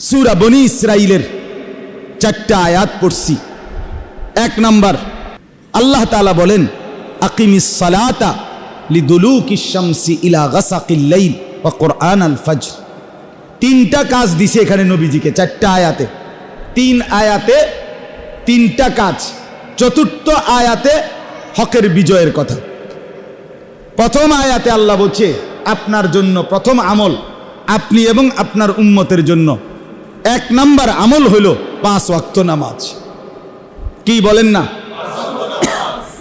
সূরা বনী ইসরাইলের 4টা আয়াত পড়ছি। 1 নাম্বার, আল্লাহ তাআলা বলেন আকিমিস সালাতা লিদুলুকিশ শামসি ইলা গাসাকিল লাইল ওয়া কুরআনাল ফজর। 3টা কাজ দিছে এখানে নবীজিকে 4টা আয়াতে। 3 আয়াতে 3টা কাজ। 4র্থ আয়াতে হকের বিজয়ের কথা। প্রথম আয়াতে আল্লাহ বলছে আপনার জন্য প্রথম আমল, আপনি এবং আপনার উম্মতের জন্য 1 নাম্বার আমল হইল 5 ওয়াক্ত নামাজ। কি বলেন না?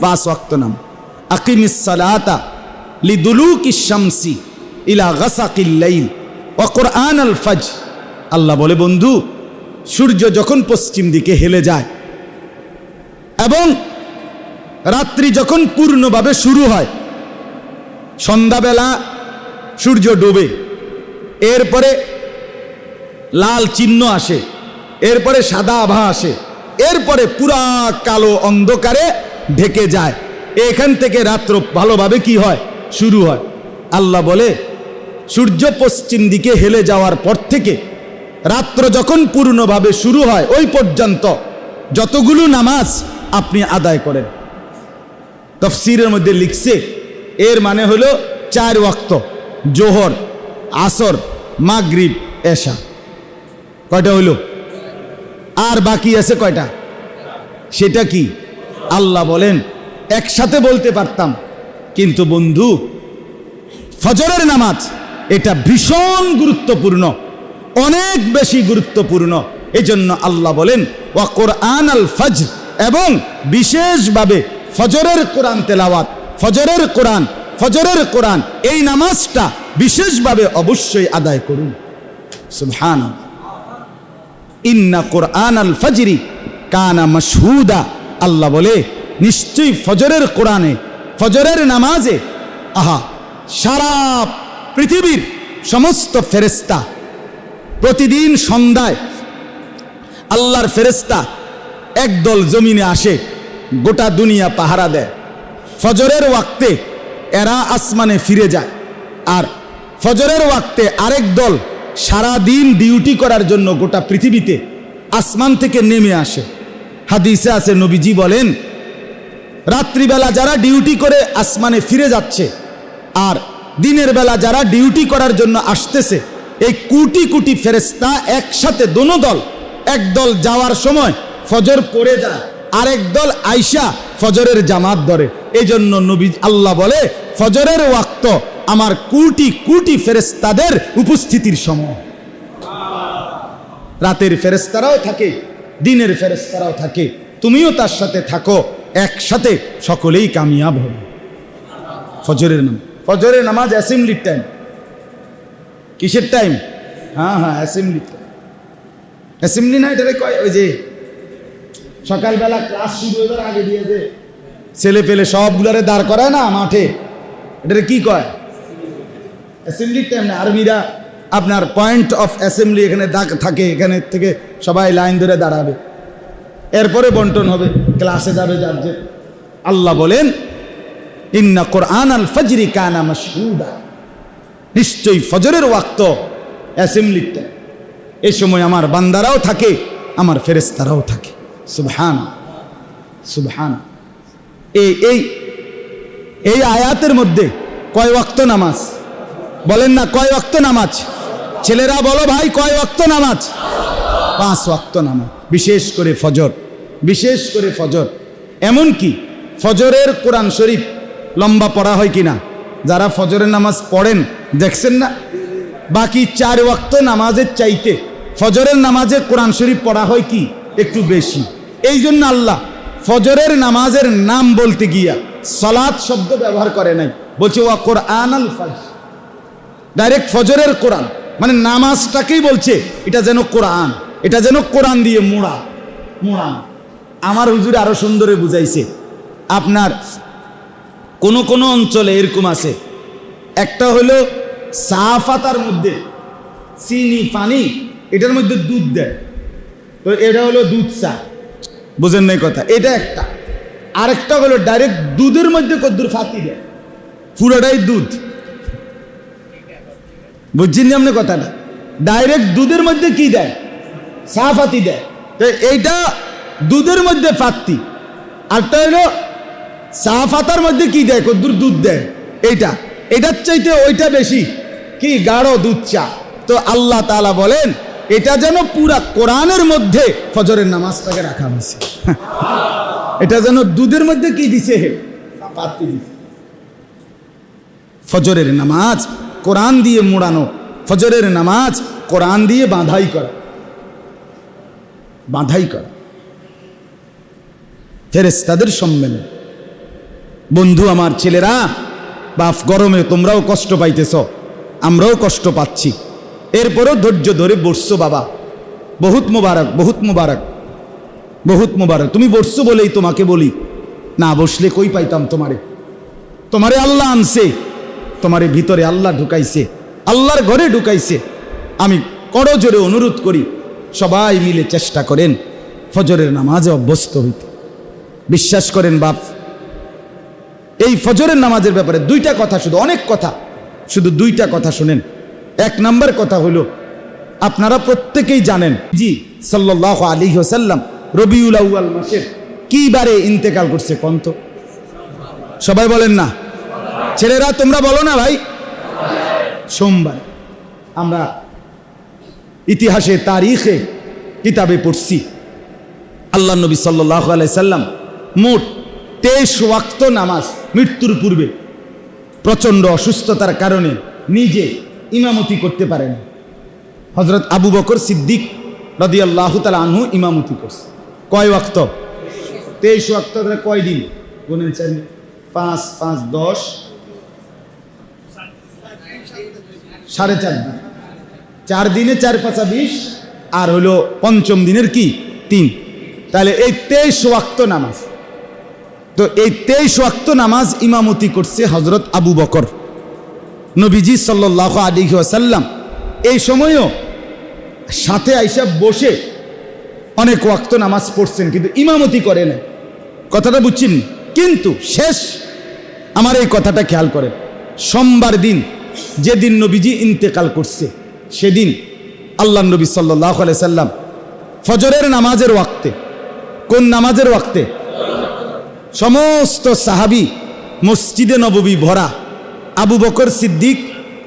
5 ওয়াক্ত নামাজ। আকিমিস সালাতা লিদুলুকিশ শামসি ইলা গাসাকিল লাইল ওয়া কুরআনাল ফজর। আল্লাহ বলে বন্ধু, সূর্য যখন পশ্চিম দিকে হেলে যায় এবং রাত্রি যখন পূর্ণভাবে শুরু হয়, সন্ধ্যাবেলা সূর্য ডোবে, এরপরে লাল চিহ্ন আসে, এরপরে সাদা আভা আসে, এরপরে পুরা কালো অন্ধকারে ঢেকে যায়, এখান থেকে রাত্র ভালোভাবে কি হয়? শুরু হয়। আল্লাহ বলে সূর্য পশ্চিম দিকে হেলে যাওয়ার পর থেকে রাত্র যখন পূর্ণভাবে শুরু হয় ওই পর্যন্ত যতগুলো নামাজ আপনি আদায় করেন। তাফসীরের মধ্যে লিখছে এর মানে হলো 4 ওয়াক্ত, জোহর, আসর, মাগরিব, এশা। কয়টা হইল? আর বাকি আছে কয়টা? সেটা কি? আল্লাহ বলেন একসাথে বলতে পারতাম, কিন্তু বন্ধু ফজরের নামাজ এটা ভীষণ গুরুত্বপূর্ণ, অনেক বেশি গুরুত্বপূর্ণ। এই জন্য আল্লাহ বলেন ওয়া কুরআনাল ফজর, এবং বিশেষভাবে ফজরের কোরআন তেলাওয়াত, ফজরের কোরআন এই নামাজটা বিশেষভাবে অবশ্যই আদায় করুন। সুবহানাল্লাহ। ইন্না কুরআনাল ফজরি কানা মাশহুদা। আল্লাহ বলে নিশ্চয়ই ফজরের কোরআনে, ফজরের নামাজে সারা পৃথিবীর সমস্ত ফেরেশতা প্রতিদিন সন্ধ্যায় আল্লাহর ফেরেশতা একদল জমিনে আসে, গোটা দুনিয়া পাহারা দেয়। ফজরের ওয়াক্তে এরা আসমানে ফিরে যায়, আর ফজরের ওয়াক্তে আরেক দল সারা দিন ডিউটি করার জন্য গোটা পৃথিবীতে আসমান থেকে নেমে আসে। হাদিসে আছে নবীজি বলেন রাত্রিবেলা যারা ডিউটি করে আসমানে ফিরে যাচ্ছে, আর দিনের বেলা যারা ডিউটি করার জন্য আসতেছে, এই কোটি কোটি ফেরেশতা একসাথে দোনো দল, এক দল যাওয়ার সময় ফজর পড়ে যায়, আরেক দল আইসা ফজরের জামাত ধরে। এই জন্য নবী আল্লাহ বলে ফজরের ওয়াক্ত আমার কোটি কোটি ফেরেশতাদের উপস্থিতির সময়। রাতের ফেরেশতারাও থাকে, দিনের ফেরেশতারাও থাকে, তুমিও তার সাথে থাকো, একসাথে সকলেই কামিয়াব হবে। ফজরের নামাজ অ্যাসেম্বলির টাইম। কিসের টাইম? হ্যাঁ, অ্যাসেম্বলি টাইম। অ্যাসেম্বলি না, এটা কয় ওই যে সকালবেলা ক্লাস শুরু হবার আগে দিয়ে যে ছেলে পেলে সবগুলারে দাঁড় করায় না মাঠে, এটা কি কয়? অ্যাসেম্বলির টাইম না। আর্মিরা আপনার পয়েন্ট অফ অ্যাসেম্বলি এখানে থাকে, এখানে থেকে সবাই লাইন ধরে দাঁড়াবে, এরপরে বন্টন হবে, ক্লাসে যাবে যার যে। আল্লাহ বলেন ইন্না কুরআনাল ফজরি কানা মাশহুদা, নিশ্চয়ই ফজরের ওয়াক্ত অ্যাসেম্বলির টাইম। এই সময় আমার বান্দারাও থাকে, আমার ফেরেশতারাও থাকে। সুবহান। এই আয়াতের মধ্যে কয় ওয়াক্ত নামাজ? বলেন না, কয় ওয়াক্ত নামাজ? ছেলেরা বলো ভাই, কয় ওয়াক্ত নামাজ? 5 ওয়াক্ত নামাজ। বিশেষ করে ফজর। এমন কি ফজরের কোরআন শরীফ লম্বা পড়া হয় কিনা? যারা ফজরের নামাজ পড়েন দেখছেন না, বাকি 4 ওয়াক্ত নামাজের চাইতে ফজরের নামাজে কোরআন শরীফ পড়া হয় কি একটু বেশি। এই জন্য আল্লাহ ফজরের নামাজের নাম বলতে গিয়া সালাত শব্দ ব্যবহার করে নাই, বলছে ওয়া কুরআনাল ফজর। ডাইরেক্ট ফজরের কোরআন মানে নামাজটাকেই বলছে এটা যেন কোরআন, এটা যেন কোরআন দিয়ে মোড়া। আমার হুজুর আরো সুন্দরে বুঝাইছে। আপনার কোন অঞ্চলে এরকম আছে, একটা হলো চা পাতার মধ্যে চিনি পানি, এটার মধ্যে দুধ দেয়, তো এটা হলো দুধ চা। বুঝেন নাই কথা? এটা একটা। আরেকটা হলো ডাইরেক্ট দুধের মধ্যে কদ্দুর ফাতি দেয়, পুরোটাই দুধ। বুঝছেন না আপনি কথাটা? ডাইরেক্ট দুধের মধ্যে কি দেয়? চা পাতি দেয়। তো এইটা দুধের মধ্যে পাত্তি, আরটা হলো চা পাতার মধ্যে কি দেয়, কদ্দুর দুধ দেয়। এটার চাইতে ওইটা বেশি কি গাঢ় দুধ চা। তো আল্লাহ তাআলা বলেন এটা যেন পুরা কোরআনের মধ্যে ফজরের নামাজটাকে রাখা হয়েছে। এটা যেন দুধের মধ্যে কি দিছে, পাত্তি দিছে। ফজরের নামাজ কোরআন দিয়ে মোড়ানো, ফজরের নামাজ কোরআন দিয়ে বাঁধাই করা, ফেরেশতাদের সম্মেলন। বন্ধু আমার ছেলেরা, বাপ গরমে তোমরাও কষ্ট পাইতেছ, আমরাও কষ্ট পাচ্ছি, এরপরও ধৈর্য ধরে বসছো বাবা, বহুত মোবারক, বহুত মোবারক, বহুত মোবারক। তুমি বসছো বলেই তোমাকে বলি, না বসলে কই পাইতাম তোমারে আল্লাহ আনছে, তোমারে ভিতরে আল্লাহ ঢুকাইছে, আল্লাহর ঘরে ঢুকাইছে। আমি করজোরে অনুরোধ করি সবাই মিলে চেষ্টা করেন ফজরের নামাজে অভ্যস্ত হইতে। বিশ্বাস করেন বাপ, এই ফজরের নামাজের ব্যাপারে দুইটা কথা, শুধু অনেক কথা, শুধু দুইটা কথা শুনেন। এক নাম্বার কথা হলো, আপনারা প্রত্যেকেই জানেন জি সাল্লাল্লাহু আলাইহি ওয়াসাল্লাম রবিউল আউয়াল মাসের কি বারে ইন্তেকাল করছে কোন তো? সবাই বলেন না, ছেলেরা তোমরা বলো না ভাই, সোমবার। আমরা ইতিহাসে তারিখে কিতাবে পড়ছি আল্লাহ নবী সাল্লাল্লাহু আলাইহি সাল্লাম মোট 23 ওয়াক্ত নামাজ মৃত্যুর পূর্বে প্রচণ্ড অসুস্থতার কারণে নিজে ইমামতি করতে পারেন। হযরত আবু বকর সিদ্দিক রাদিয়াল্লাহু তাআলা আনহু ইমামতি করছে। কয় ওয়াক্ত? 23 ওয়াক্ত। কয় দিন গুনেন? 5 5 10 4.5 দিন। 4 দিনে 4 5 20, আর হলো পঞ্চম দিনের কি 3। তাহলে এই 23 ওয়াক্ত নামাজ। তো এই 23 ওয়াক্ত নামাজ ইমামতি করছে হযরত আবু বকর। নবীজি সাল্লাল্লাহু আলাইহি ওয়াসাল্লাম এই সময়ও সাথে আইসা বসে অনেক ওয়াক্ত নামাজ পড়ছেন, কিন্তু ইমামতি করে না। কথাটা বুঝছেন? কিন্তু শেষ, আমার এই কথাটা খেয়াল করেন, সোমবার দিন যেদিন নবীজি ইন্তেকাল করছে, সেদিন আল্লাহ নবী সাল্লাল্লাহু আলাইহি সাল্লাম ফজরের নামাজের ওয়াক্তে, কোন নামাজের ওয়াক্তে? সমস্ত সাহাবী মসজিদে নববী ভরা, আবু বকর সিদ্দিক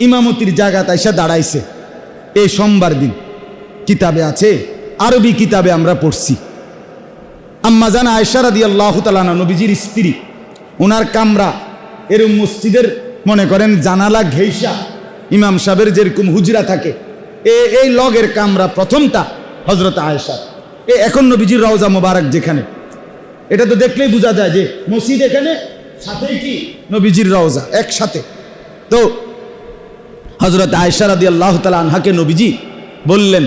ইমামতির জায়গাতে এসে দাঁড়াইছে। এই সোমবার দিন কিতাবে আছে, আরবি কিতাবে আমরা পড়ছি। আম্মা জান আয়েশা রাদিয়াল্লাহু তাআলা আনহা, নবীজির স্ত্রী, ওনার কামরা এরকম মসজিদের মনে করেন জানালা ঘেইসা ইমাম সাহেবের যেরকম হুজরা থাকে, এই লগের কামরা প্রথমটা হযরত আয়েশা। এখন নবীজির রওজা মোবারক যেখানে, এটা তো দেখলেই বোঝা যায় যে মসজিদ এখানে, সাথে কি নবীজির রওজা একসাথে। তো হযরত আয়েশা রাদিয়াল্লাহু তাআলা আনহাকে নবীজি বললেন,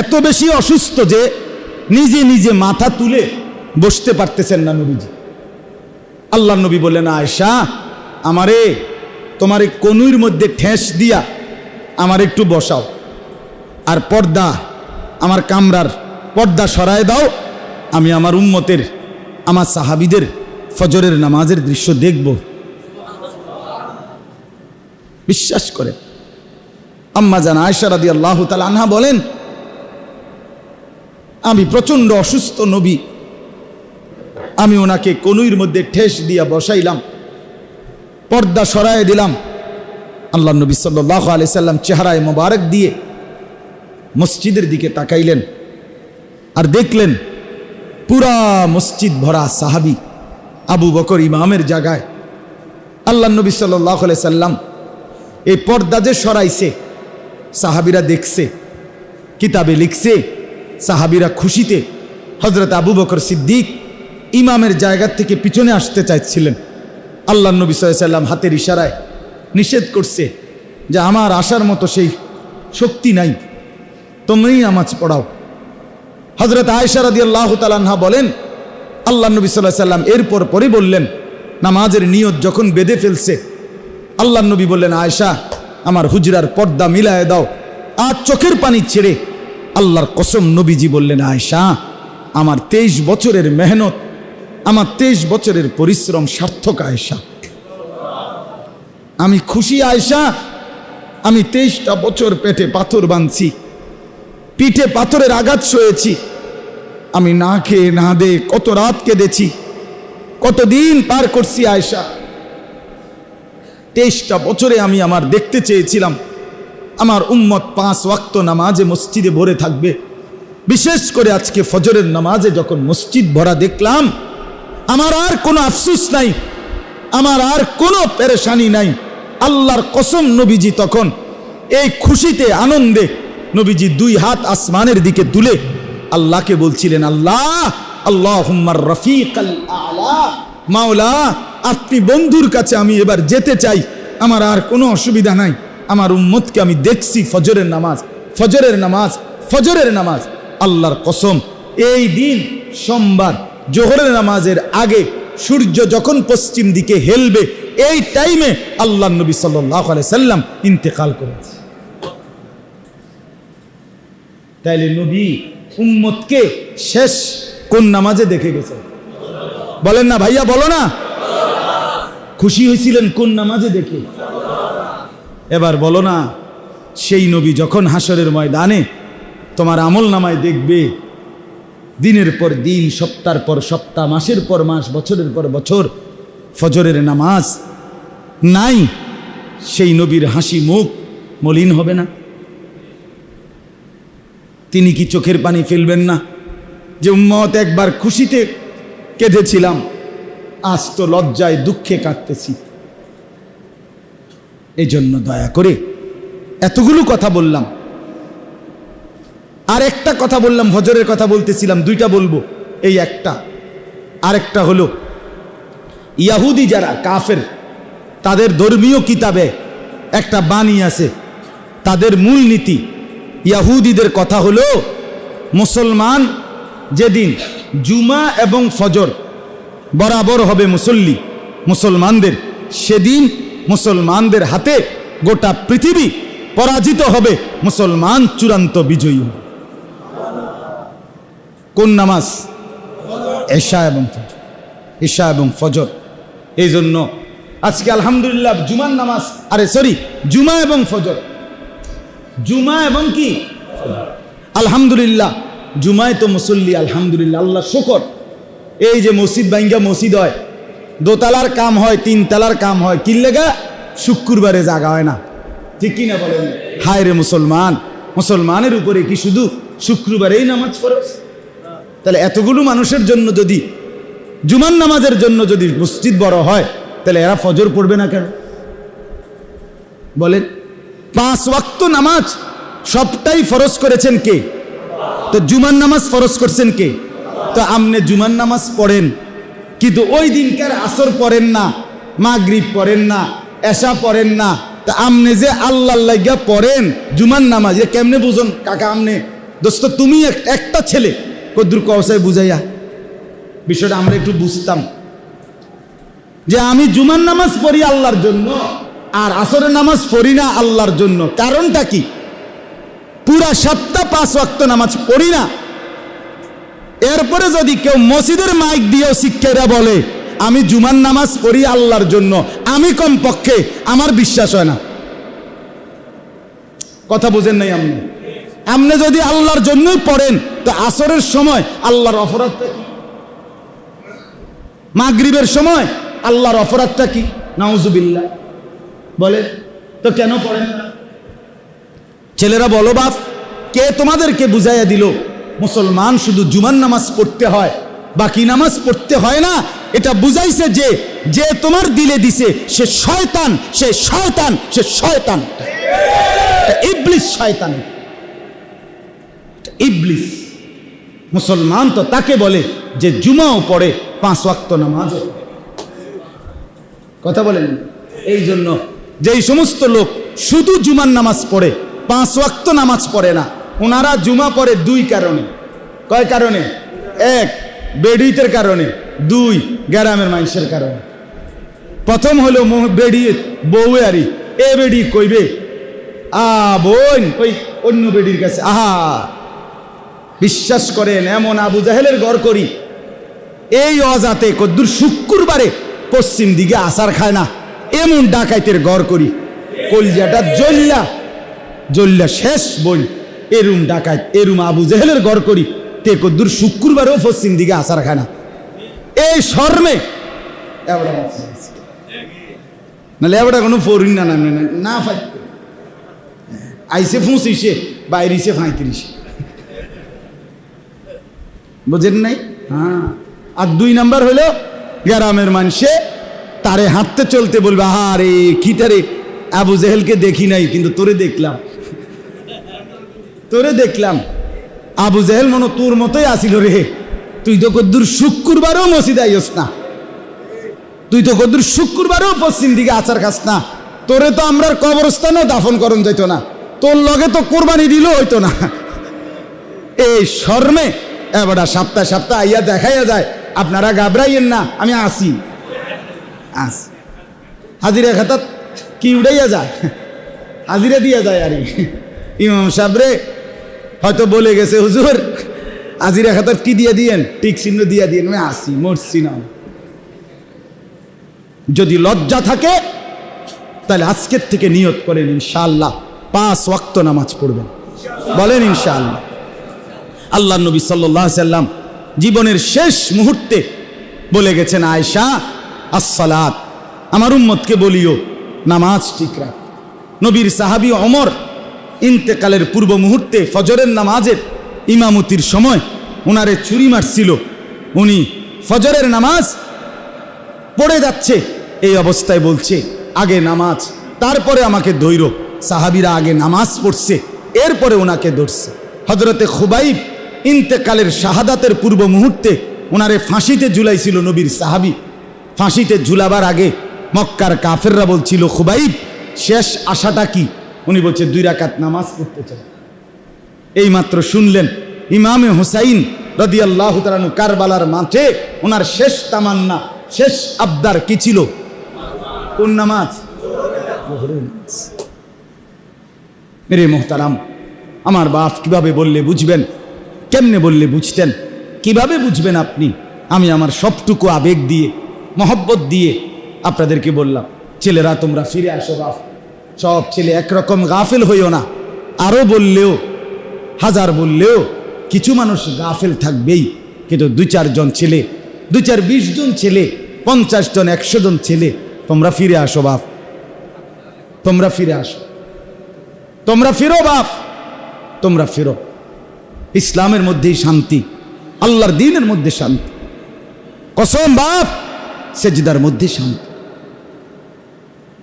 এত বেশি অসুস্থ যে নিজে নিজে মাথা তুলে বসতে পারতেছেন না নবীজি। আল্লাহ নবী বললেন, আয়েশা আমারে তোমার এই কনুইর মধ্যে ঠেস দিয়া আমার একটু বসাও, আর পর্দা, আমার কামরার পর্দা সরায় দাও, আমি আমার উম্মতের, আমার সাহাবীদের ফজরের নামাজের দৃশ্য দেখব। বিশ্বাস করে আম্মা জান আয়েশা রাদিয়াল্লাহু তাআলা আনহা বলেন, আমি প্রচণ্ড অসুস্থ নবী, আমি ওনাকে কনুইর মধ্যে ঠেস দিয়া বসাইলাম, পর্দা সরায় দিলাম। আল্লাহ নবী সাল্লাল্লাহু আলাইহি সাল্লাম চেহারায় মোবারক দিয়ে মসজিদের দিকে তাকাইলেন, আর দেখলেন পুরা মসজিদ ভরা সাহাবী, আবু বকর ইমামের জায়গায়। আল্লাহ নবী সাল্লাল্লাহু আলাইহি সাল্লাম এই পর্দা যে সরাইছে, সাহাবীরা দেখছে, কিতাবে লিখছে, সাহাবীরা খুশিতে হযরত আবু বকর সিদ্দিক ইমামের জায়গা থেকে পিছনে আসতে চাইছিলেন। আল্লাহ নবী সাল্লাল্লাহু আলাইহি সাল্লাম হাতের ইশারায় নিষেধ করছে যে আমার আসার মতো সেই শক্তি নাই, তোমরাই নামাজ পড়াও। হযরত আয়েশা রাদিয়াল্লাহু তাআলা আনহা বলেন, আল্লাহ নবী সাল্লাল্লাহু আলাইহি সাল্লাম এরপর পরে বললেন, নামাজের নিয়ত যখন বেঁধে ফেলছে, আল্লাহ নবী বললেন, আয়েশা আমার হুজরার পর্দা মিলায় দাও। আর চোখের পানি ছেড়ে আল্লাহর কসম নবীজি বললেন, আয়েশা আমার 23 বছরের মেহনত, আমার 23 বছরের পরিশ্রম সার্থক আয়েশা, আমি খুশি আয়েশা, আমি 23টা বছর পেটে পাথর বাঁধছি, পিঠে পাথরের আঘাত সয়েছি, আমি না খেয়ে না দে কত রাত কেঁদেছি, কতদিন পার করছি আয়েশা। 23টা বছরে আমি আমার দেখতে চেয়েছিলাম আমার উম্মত 5 ওয়াক্ত নামাজে মসজিদে ভরে থাকবে। বিশেষ করে আজকে ফজরের নামাজে যখন মসজিদ ভরা দেখলাম, আমার আর কোনো আফসোস নাই, আমার আর কোনো পেরেশানি নাই। আল্লাহর কসম, নবীজি তখন এই খুশিতে আনন্দে নবীজি 2 হাত আসমানের দিকে তুলে আল্লাহকে বলছিলেন, আল্লাহ আল্লাহুম্মার রফিকাল আলা, মাওলা আপনি বন্ধুর কাছে আমি এবার যেতে চাই, আমার আর কোনো অসুবিধা নাই। আমার উম্মতকে আমি দেখছি ফজরের নামাজ, ফজরের নামাজ, ফজরের নামাজ। আল্লাহর কসম, এই দিন সোমবার জোহরের নামাজের আগে সূর্য যখন পশ্চিম দিকে হেলবে, এই টাইমে আল্লাহর নবী সাল্লাল্লাহু আলাইহি সাল্লাম ইন্তেকাল করেছে। তাইলে নবী উম্মতকে শেষ কোন নামাজে দেখে গেছে? বলেন না ভাইয়া, বলো না। খুশি হয়েছিলেন কোন নামাজে দেখে? এবার বলো না, সেই নবী যখন হাসরের ময়দানে তোমার আমল নামায় দেখবে দিনের পর দিন, সপ্তাহের পর সপ্তাহ, মাসের পর মাস, বছরের পর বছর ফজরের নামাজ নাই, সেই নবীর হাসি মুখ মলিন হবে না? তিনি কি চোখের পানি ফেলবেন না যে উম্মত একবার খুশিতে কেঁদেছিলাম, আজ তো লজ্জায় দুঃখে কাঁদতেছি? এই জন্য দয়া করে এতগুলো কথা বললাম, আর একটা কথা বললাম, ফজরের কথা বলতেছিলাম, 2টা বলবো, এই একটা। আরেকটা হলো ইয়াহুদি যারা কাফের, তাদের ধর্মীয় কিতাবে একটা বাণী আছে, তাদের মূল নীতি। ইয়াহুদিদের কথা হলো, মুসলমান যেদিন জুমা এবং ফজর বরাবর হবে মুসল্লি মুসলমানদের, সেদিন মুসলমানদের হাতে গোটা পৃথিবী পরাজিত হবে, মুসলমান চূড়ান্ত বিজয়ী হবে। কোন নামাজ? এশা এবং ফজর, এশা এবং ফজর। এই জন্য আজকে আলহামদুলিল্লাহ জুমার নামাজ, জুমা এবং ফজর, জুমা এবং কি আলহামদুলিল্লাহ, জুমায় তো মুসল্লি আলহামদুলিল্লাহ, আল্লাহ শুকর। এই যে মসজিদ ভাঙ্গা মসজিদ হয়, 2 তলার কাম হয়, 3 তলার কাম হয়, কি লেগা? শুক্রবারে জাগা হয় না, ঠিক কিনা বলেন? হায় রে মুসলমান, মুসলমানের উপরে কি শুধু শুক্রবারেই নামাজ ফরজ? তাহলে এতগুলো মানুষের জন্য যদি, জুমার নামাজের জন্য যদি মসজিদ বড় হয়, তাহলে এরা ফজর পড়বে না কেন? বলেন। 5 ওয়াক্ত নামাজ সবটাই ফরজ করেছেন কে? তো জুমার নামাজ ফরজ করছেন কে? তো আপনি জুমার নামাজ পড়েন, কিন্তু ওই দিনকার আসর পড়েন না, মাগরিব পড়েন না, এশা পড়েন না, তা আপনি যে আল্লাহর লাগিয়া পড়েন জুমার নামাজ, এ কেমনে বুঝুন কাকা? আপনি দোস্ত, তুমি একটা ছেলে কদ্দুর কসায় বুঝাইয়া বিষয়টা আমরা একটু বুঝতাম, যে আমি জুমার নামাজ পড়ি আল্লাহর জন্য আর আসরের নামাজ পড়ি না আল্লাহর জন্য। কারণটা কি? পুরা সপ্তাহ 5 ওয়াক্ত নামাজ পড়ি না, এরপরে যদি কেউ মসজিদের মাইক দিয়েও শিক্ষারা বলে আমি জুমার নামাজ পড়ি আল্লাহর জন্য, আমি কমপক্ষে আমার বিশ্বাস হয় না। কথা বুঝেন নাই আপনি? আপনি যদি আল্লাহর জন্যই পড়েন, তো আসরের সময় আল্লাহর অপরাধটা কি? মাগরিবের সময় আল্লাহর অপরাধটা কি? নাউজুবিল্লাহ। বলে তো কেন পড়েন না? ছেলেরা বলো, বাপ কে তোমাদেরকে বুঝাইয়া দিল মুসলমান শুধু জুমার নামাজ পড়তে হয়, বাকি নামাজ পড়তে হয় না? এটা বুঝাইছে যে যে তোমার দিলে দিছে সে শয়তান, সে শয়তান, সে শয়তান, ইবলিস, শয়তান, ইবলিস। মুসলমান তো তাকে বলে যে জুমাও পড়ে, 5 ওয়াক্ত নামাজও। কথা বলেন। এই জন্য যেই সমস্ত লোক শুধু জুমার নামাজ পড়ে, 5 ওয়াক্ত নামাজ পড়ে না, ওনারা জুমা পড়ে 2 কারণে। কয় কারণে? 1 বেডিতের কারণে, 2 গ্রামের মানুষের কারণে। প্রথম হলো বেডি বউয়ারি, এ বেডি কইবে বোন ওই অন্য বেডির কাছে, আহা বিশ্বাস করেন এমন আবু জাহেলের ঘর করি, এই অজাতে কদ্দুর শুক্রবারে পশ্চিম দিকে আসার খায় না, এমন ডাকাইতের ঘর করি, কলজাটা জ্বল্লা জ্বল্লা শেষ। বোন এরুম ডাকাত এরুম আবু জেহেলের ঘর করি তে কদ্দুর শুক্রবারও পশ্চিম দিকে আসার খায় না এই শর্মে এবড়া নাহলে এবড়া কোনো ফরিন না নামে না ফাই আইসে 25 বাইরিছে 35 বুঝেন নাই? হ্যাঁ। আর 2 নাম্বার হলো গ্রামের মানুষে তারে হাঁটতে চলতে বলবে আরে কিটারে আবু জেহেলকে দেখি নাই কিন্তু তোরে দেখলাম আবু জেহেল মনে তোর মতোই আসিল রে তুই তো কদ্দুর শুক্রবারও মসজিদে আইস না তুই তো কদ্দুর শুক্রবারও পশ্চিম দিকে আচার খাস না তোরে তো আমরার কবরস্থানেও দাফন করন যাইতো না তোর লগে তো কোরবানি দিলেও হইতো না এই শর্মে এবারে সপ্তাহ আইয়া দেখাইয়া যায় আপনারা ঘাবড়াইয়েন না আমি আসি হাজিরা খাতাত কি উড়াইয়া যায় হাজিরা দিয়া যায় আরে ইমাম সাহেবরে হয়তো বলে গেছে হুজুর হাজিরা খাতাত কি দিয়ে দিয়েন টিক চিহ্ন দিয়া দিয়েন আমি আসি মরছি না যদি লজ্জা থাকে তাহলে আজকের থেকে নিয়ত করেন ইনশাআল্লাহ 5 ওয়াক্ত নামাজ পড়বেন বলেন ইনশাআল্লাহ আল্লাহ নবী সাল্লাল্লাহু আলাইহি সাল্লাম জীবনের শেষ মুহূর্তে বলে গেছেন আয়েশা আসসালাত আমার উম্মতকে বলিও নামাজ ঠিক রাখ নবীর সাহাবী ওমর ইন্তেকালের পূর্ব মুহূর্তে ফজরের নামাজের ইমামতির সময় ওনারে ছুরি মারছিল উনি ফজরের নামাজ পড়ে যাচ্ছে এই অবস্থায় বলছে আগে নামাজ তারপরে আমাকে ধৈর্য সাহাবীরা আগে নামাজ পড়ছে এরপরে ওনাকে ধরছে হযরতে খুবাইব ইন্তেকালের শাহাদাতের পূর্ব মুহূর্তে ওনারে ফাঁসিতে ঝুলাইছিল নবীর সাহাবী ফাঁসিতে ঝুলাবার আগে মক্কার কাফেররা বলছিল খুবাইব শেষ আশাটা কি উনি বলছে 2 রাকাত নামাজ পড়তে চান এই মাত্র শুনলেন ইমামে হুসাইন রাদিয়াল্লাহু তাআলা আনহু কারবালার মাঠে ওনার শেষ তামান্না শেষ আবদার কি ছিল কোন নামাজ মেরে মোহতারাম আমার বাপ কিভাবে বললে বুঝবেন কেমনে বললে বুঝতেন কিভাবে বুঝবেন আপনি আমি আমার সবটুকু আবেগ দিয়ে মহব্বত দিয়ে আপনাদেরকে বললাম ছেলেরা তোমরা ফিরে আসো বাপ সব ছেলে একরকম গাফেল হইও না আরো বললেও হাজার বললেও কিছু মানুষ গাফেল থাকবেই কিন্তু 2-4 জন ছেলে 2-4 20 জন ছেলে 50 জন 100 জন ছেলে তোমরা ফিরে আসো বাপ তোমরা ফিরে আসো তোমরা ফিরো বাপ তোমরা ফিরো ইসলামের মধ্যেই শান্তি আল্লাহর দ্বীনের মধ্যে শান্তি কসম বাপ সেজদার মধ্যে শান্তি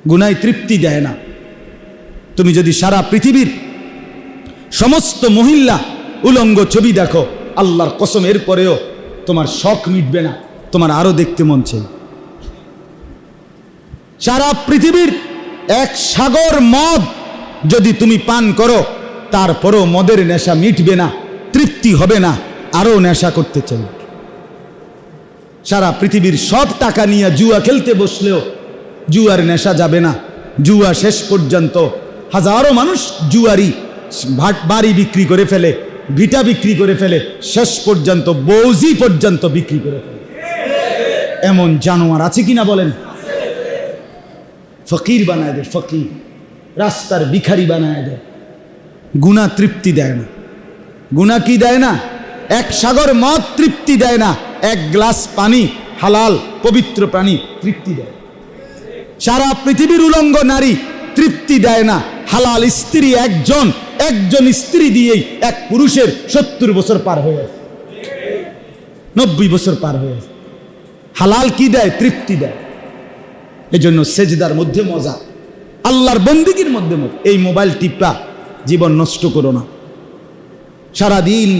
গুনায় তৃপ্তি দেয় না তুমি যদি সারা পৃথিবীর সমস্ত মহিলা উলঙ্গ ছবি দেখো আল্লাহর কসম এরপরেও তোমার শখ মিটবে না তোমার আরো দেখতে মন চাই সারা পৃথিবীর 1 সাগর মদ যদি তুমি পান করো তারপরও মদের নেশা মিটবে না তৃপ্তি হবে না আরো নেশা করতে চাই সারা পৃথিবীর সব টাকা নিয়ে জুয়া খেলতে বসলেও জুয়ার নেশা যাবে না জুয়া শেষ পর্যন্ত হাজারো মানুষ জুয়ারি বাড়ি বিক্রি করে ফেলে ভিটা বিক্রি করে ফেলে শেষ পর্যন্ত বৌজি পর্যন্ত বিক্রি করে ফেলে এমন জানোয়ার আছে কিনা বলেন ফকির বানায় দেয় ফকির রাস্তার ভিখারি বানায় দেয় গুনাহ তৃপ্তি দেয় না গুনাহ কি দেয় না 1 সাগর মদ তৃপ্তি দেয় না 1 গ্লাস পানি হালাল পবিত্র পানি তৃপ্তি দেয় সারা পৃথিবীর উলঙ্গ নারী তৃপ্তি দেয় না হালাল স্ত্রী একজন স্ত্রী দিয়েই এক পুরুষের 70 বছর পার হয়ে যায় 90 বছর পার হয়ে যায় হালাল কি দেয় তৃপ্তি দেয় এজন্য সেজদার মধ্যে মজা আল্লাহর বন্দেগীর মধ্যে মজা এই মোবাইল টিপা জীবন নষ্ট করো না সারাদিন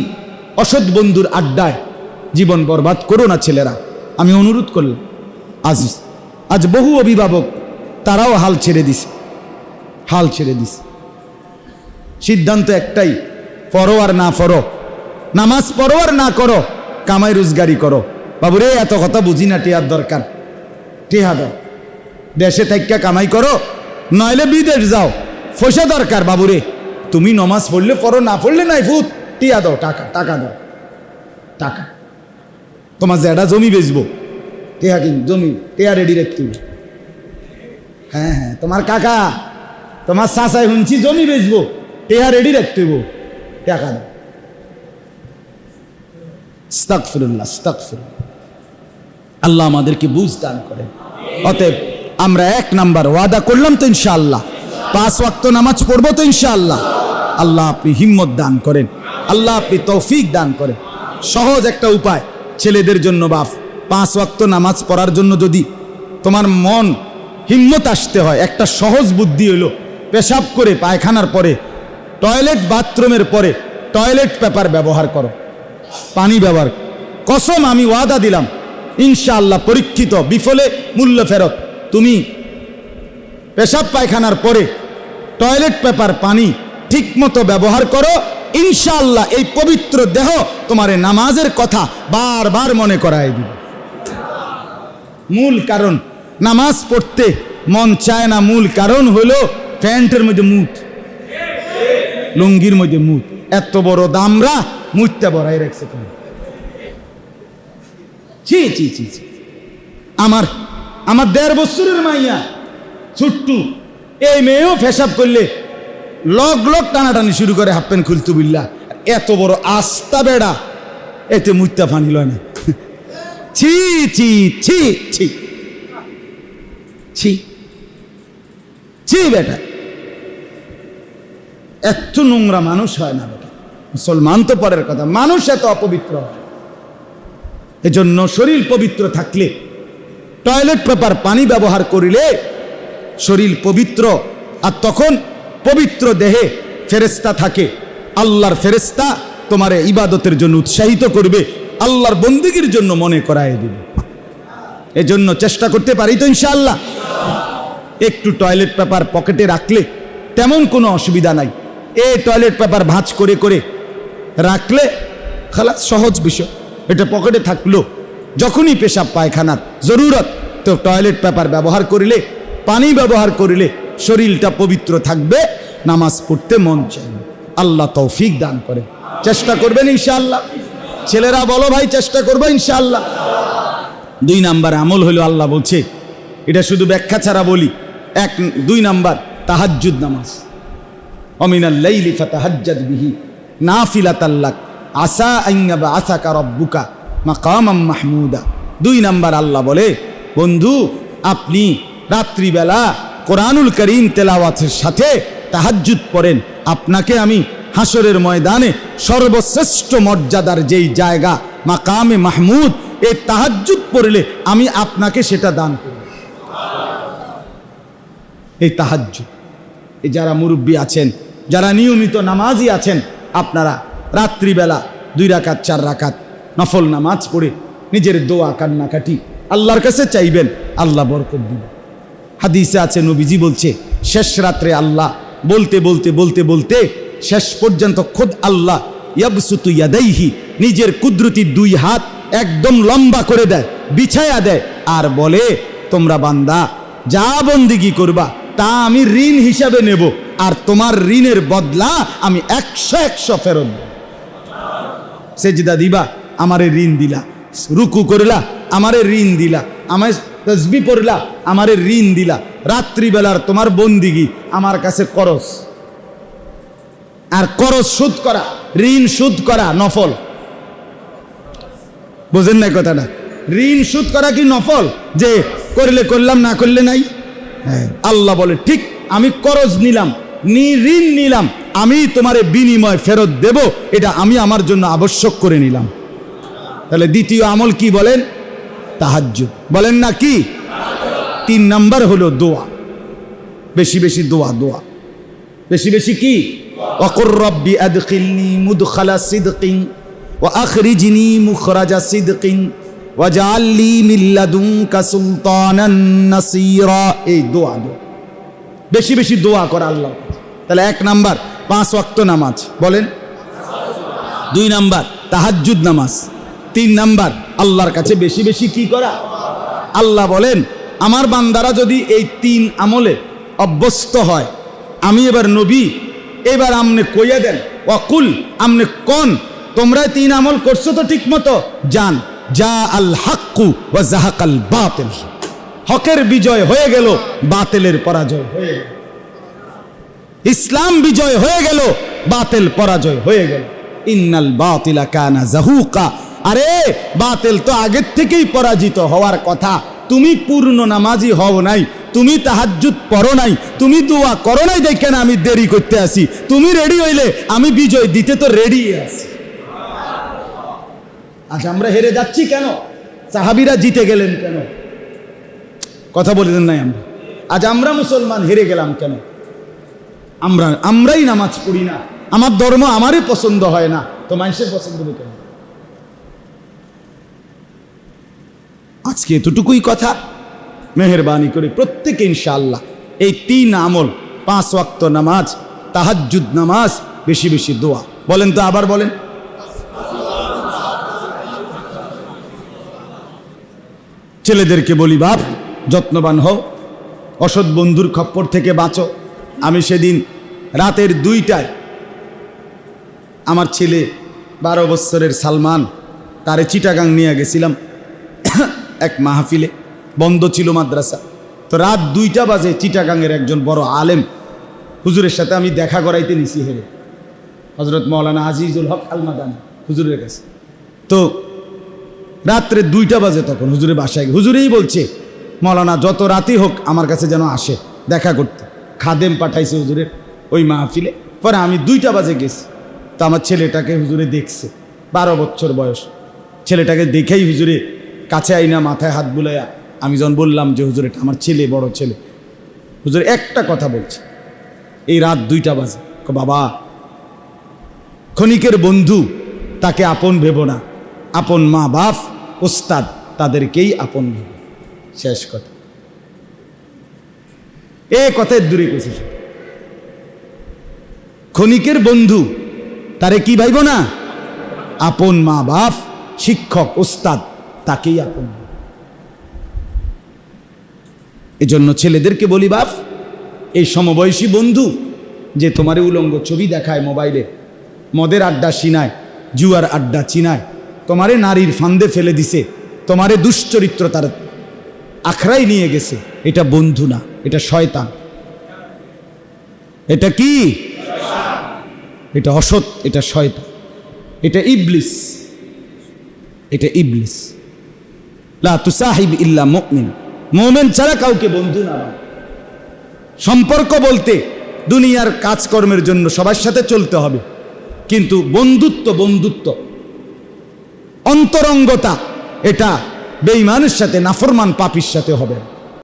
অসৎ বন্ধুর আড্ডায় জীবন বরবাদ করো না ছেলেরা আমি অনুরোধ করলাম আজ বহু অভিভাবক তারাও হাল ছেড়ে দিছে সিদ্ধান্ত একটাই পড়ো আর না পড়ো নামাজ পড়ো আর না করো কামাই রোজগারি করো বাবুরে এত কথা বুঝি না টিয়ার দরকার টিহা দাও দেশে থাইকা কামাই করো নইলে বিদেশ যাও পয়সা দরকার বাবুরে তুমি নামাজ পড়লে পড়ো না পড়লে নাই ফুট টিয়া দাও টাকা দাও টাকা তোমার যেটা জমি বেচবো টিয়া কিন জমি টিয়া রেডি রাখতে হ্যাঁ তোমার কাকা তোমার চাচাই শুনছি জমি বেচবো টিয়া রেডি রাখতে টাকা দাও। আস্তাগফিরুল্লাহ, আস্তাগফিরুল্লাহ। আল্লাহ আমাদেরকে বুঝ দান করেন। অতএব আমরা 1 নাম্বার ওয়াদা করলাম তো ইনশাআল্লাহ 5 ওয়াক্ত নামাজ পড়বো তো ইনশাআল্লাহ। আল্লাহ আপনি হিম্মত দান করেন, আল্লাহ আপনি তৌফিক দান করেন। সহজ একটা উপায় ছেলেদের জন্য বাপ, 5 ওয়াক্ত নামাজ পড়ার জন্য যদি তোমার মন হিম্মত আসতে হয়, একটা সহজ বুদ্ধি হলো পেশাব করে পায়খানার পরে টয়লেট বাথরুমের পরে টয়লেট পেপার ব্যবহার করো, পানি ব্যবহার। কসম আমি ওয়াদা দিলাম ইনশাআল্লাহ, পরীক্ষিত, বিফলে মূল্য ফেরত। তুমি পেশাব পায়খানার পরে টয়লেট পেপার পানি ঠিক মতো ব্যবহার করো, ইনশাআল্লাহ এই পবিত্র দেহ তোমার নামাজের কথা বারবার মনে করায় দিবে। মূল কারণ নামাজ পড়তে মন চায় না, মূল কারণ হলো প্যান্টের মধ্যে মুত, লুঙ্গির মধ্যে মুত। এত বড় দামরা মুতটা বড়াই রাখছে কেন? ছি ছি ছি ছি। আমার 1.5 বছরের মাইয়া ছুট্টু, এই মেয়েও পেশাব করলে লগ লগ টানাটানি শুরু করে, হাফ প্যান্ট খুলতে বিল্লা। এত বড় আস্তা বেড়া, এতে মুত্তা ফানি লয় না। ছি ছি ছি ছি ছি ছি বেটা, এত নোংরা মানুষ হয় না বেটা। মুসলমান তো পরের কথা, মানুষ এত অপবিত্র হয়। এজন্য শরীর পবিত্র থাকলে টয়লেট পেপার পানি ব্যবহার করিলে শরীর পবিত্র, আর তখন পবিত্র দেহে ফেরেশতা থাকে। আল্লাহর ফেরেশতা তোমারে ইবাদতের জন্য উৎসাহিত করবে, আল্লাহর বন্দেগীর জন্য মনে করায় দিবে। এজন্য চেষ্টা করতে পারি তো ইনশাআল্লাহ। একটু টয়লেট পেপার পকেটে রাখলে তেমন কোনো অসুবিধা নাই। এই টয়লেট পেপার ভাঁজ করে করে রাখলে খালাস, সহজ বিষয়। এটা পকেটে থাকলো, যখনই পেশাব পায়খানার জরুরত তো টয়লেট পেপার ব্যবহার করিলে, পানি ব্যবহার করিলে শরীরটা পবিত্র থাকবে, নামাজ পড়তে মন চাইবে। আল্লাহ তৌফিক দান করে। চেষ্টা করবেন ইনশাআল্লাহ। ছেলেরা বলো ভাই, চেষ্টা করবো ইনশাআল্লাহ। 2 নাম্বার আমল হলো, আল্লাহ বলছে, এটা শুধু ব্যাখ্যা ছাড়া বলি। 2 নাম্বার তাহাজ্জুদ নামাজ। অমিনাল লাইলি ফাতাহাজ্জাদ বিহি নাফিলাতাল লাক আসা আন ইয়াবআসাকা রাব্বুকা মাকামাম মাহমুদা। 2 নাম্বার আল্লাহ বলে, বন্ধু আপনি রাত্রিবেলা কোরআনুল কারীম তেলাওয়াতের সাথে তাহাজ্জুদ পড়েন, আপনাকে আমি হাসরের ময়দানে সর্বশ্রেষ্ঠ মর্যাদার যেই জায়গা মাকামে মাহমুদ, এই তাহাজ্জুদ পড়লে আমি আপনাকে সেটা দান করব। এই তাহাজ্জুদ, এই যারা মুরব্বী আছেন, যারা নিয়মিত নামাজি আছেন, আপনারা রাত্রিবেলা 2 রাকাত 4 রাকাত নফল নামাজ পড়ে নিজের দোয়া কান্নাকাটি আল্লাহর কাছে চাইবেন, আল্লাহ বরকত দিবেন। হাদিসে আছে, নবীজি বলছে, শেষ রাত্রে আল্লাহ বলতে বলতে বলতে বলতে শেষ পর্যন্ত খোদ আল্লাহ ইয়াবসুতু ইয়াদাইহি, নিজের কুদরতি 2 হাত একদম লম্বা করে দেয়, বিছায়া দেয়, আর বলে, তোমরা বান্দা যা বন্দিগি করবা তা আমি ঋণ হিসাবে নেব, আর তোমার ঋণের বদলা আমি 100 ফেরত দেব। সেজদা দিবা, আমারে ঋণ দিলা। রুকু করলা, আমারে ঋণ দিলা। আমায় তাসবিহ পড়লা, আমারে ঋণ দিলা। রাত্রিবেলার তোমার বন্দিগি আমার কাছে করস, আর করস সুদ করা, ঋণ সুদ করা নফল। বুঝেন না কথাটা? ঋণ সুদ করা কি নফল? যে করলে করলাম, না করলে নাই। আল্লাহ বলে, ঠিক আমি করজ নিলাম, ঋণ নিলাম, আমি তোমারে বিনিময় ফেরত দেব, এটা আমি আমার জন্য আবশ্যক করে নিলাম। তাহলে দ্বিতীয় আমল কি বলেন? তাহাজ্জুদ। বলেন না কি? 3 নাম্বার হলো দোয়া, বেশি বেশি দোয়া। দোয়া বেশি বেশি কি? ওয়াকুর রব্বি আদখিলনি মুদখালা সিদকিন ওয়া আখরিজনি মুখরাজা সিদকিন ওয়াজআল লি মিন লাদুনকা সুলতানান নাসীরা। এই দোয়া, বেশি বেশি দোয়া করা আল্লাহ। তাহলে 1 নাম্বার 5 ওয়াক্ত নামাজ, বলেন। 2 নাম্বার তাহাজ্জুদ নামাজ। 3 নাম্বার আল্লাহর কাছে বেশি বেশি কি করা? আল্লাহ বলেন, আমার বান্দারা যদি এই 3 আমলে অভ্যস্ত হয়, আমি এবার নবী, এবার আমনে কইয়া দেন, ওয়াকুল আমনে কোন, তোমরা 3 আমল করছো তো ঠিক মতো, জান যা আল হাক্কু ওয়া জাহাকাল বাতিল, হকের বিজয় হয়ে গেল, বাতিলের পরাজয় হয়ে গেল। ইসলাম বিজয় হয়ে গেল, বাতিল পরাজয় হয়ে গেল। ইন্নাল বাতিলা কানা যাহুকা, আরে বাতিল তো আগের থেকেই পরাজিত হওয়ার কথা। তুমি পূর্ণ নামাজি হও নাই, তুমি তাহাজ্জুদ পড়ো নাই, তুমি দোয়া করো নাই, দেখেন আমি দেরি করতে আসি। তুমি রেডি হইলে আমি বিজয় দিতে তো রেডি আছি। আজ আমরা হেরে যাচ্ছি কেন? সাহাবীরা জিতে গেলেন কেন? কথা বলেন নাই আমরা। আজ আমরা মুসলমান হেরে গেলাম কেন? আমরাই নামাজ পড়ি না, আমার ধর্ম আমারই পছন্দ হয় না, তো মানুষের পছন্দ হবে কেন? আজকে এতটুকুই কথা। মেহেরবানি করে প্রত্যেকে ইনশাআল্লাহ এই 3 আমল, 5 ওয়াক্ত নামাজ, তাহাজ্জুদ নামাজ, বেশি বেশি দোয়া, বলেন তো, আবার বলেন। ছেলেদেরকে বলি, বাপ যত্নবান হও, অসৎ বন্ধুর খপ্পর থেকে বাঁচো। আমি সেদিন রাতের 2টায় আমার ছেলে 12 বছরের সালমান, তারে চিটাগাং নিয়ে গেছিলাম এক মাহফিলে, বন্ধ ছিল মাদ্রাসা। তো রাত 2টা বাজে চিটাগাংয়ের একজন বড় আলেম হুজুরের সাথে আমি দেখা করাইতে নিছি হেরে, হজরত মৌলানা আজিজুল হক আল মাদানী হুজুরের কাছে। তো রাত্রে 2টা বাজে তখন হুজুরের বাসায়, হুজুরেই বলছে মৌলানা যত রাতই হোক আমার কাছে যেন আসে দেখা করতে। খাদেম পাঠাইছে হুজুরের ওই মাহফিলে। পরে আমি 2টা বাজে গেছি। তো আমার ছেলেটাকে হুজুরে দেখছে, 12 বছর বয়স। ছেলেটাকে দেখেই হুজুরে কাছে আইনা মাথায় হাত বুলাইয়া, আমি যখন বললাম যে হুজুর এটা আমার ছেলে, বড় ছেলে, হুজুর একটা কথা বলছে, এই রাত 2টা বাজে, বাবা ক্ষণিকের বন্ধু তাকে আপন ভেবো না, আপন মা বাপ ওস্তাদ তাদেরকেই আপন ভেবো। শেষ কথা, এ কথায় দূরে গেছে। ক্ষণিকের বন্ধু তারে কি ভাইব না, আপন মা বাপ, শিক্ষক, ওস্তাদ তাকেই আপন। এজন্য ছেলেদেরকে বলি, বাপ এই সমবয়সী বন্ধু যে তোমারে উলঙ্গ ছবি দেখায় মোবাইলে, মদের আড্ডা চিনায়, জুয়ার আড্ডা চিনায়, তোমারে নারীর ফান্দে ফেলে দিছে, তোমারে দুশ্চরিত্র তার আখড়াই নিয়ে গেছে, এটা বন্ধু না, এটা শয়তান। এটা কি? এটা অসৎ, এটা শয়তান, এটা ইবলিস, এটা ইবলিস। লা তুসাহিব ইল্লা মুমিন, মুমিন ছাড়া কাউকে বন্ধু না। সম্পর্ক বলতে দুনিয়ার কাজকর্মের জন্য সবার সাথে চলতে হবে, কিন্তু বন্ধুত্ব, বন্ধুত্ব অন্তরঙ্গতা, এটা বেঈমানের সাথে, নাফরমান পাপীর সাথে হবে না।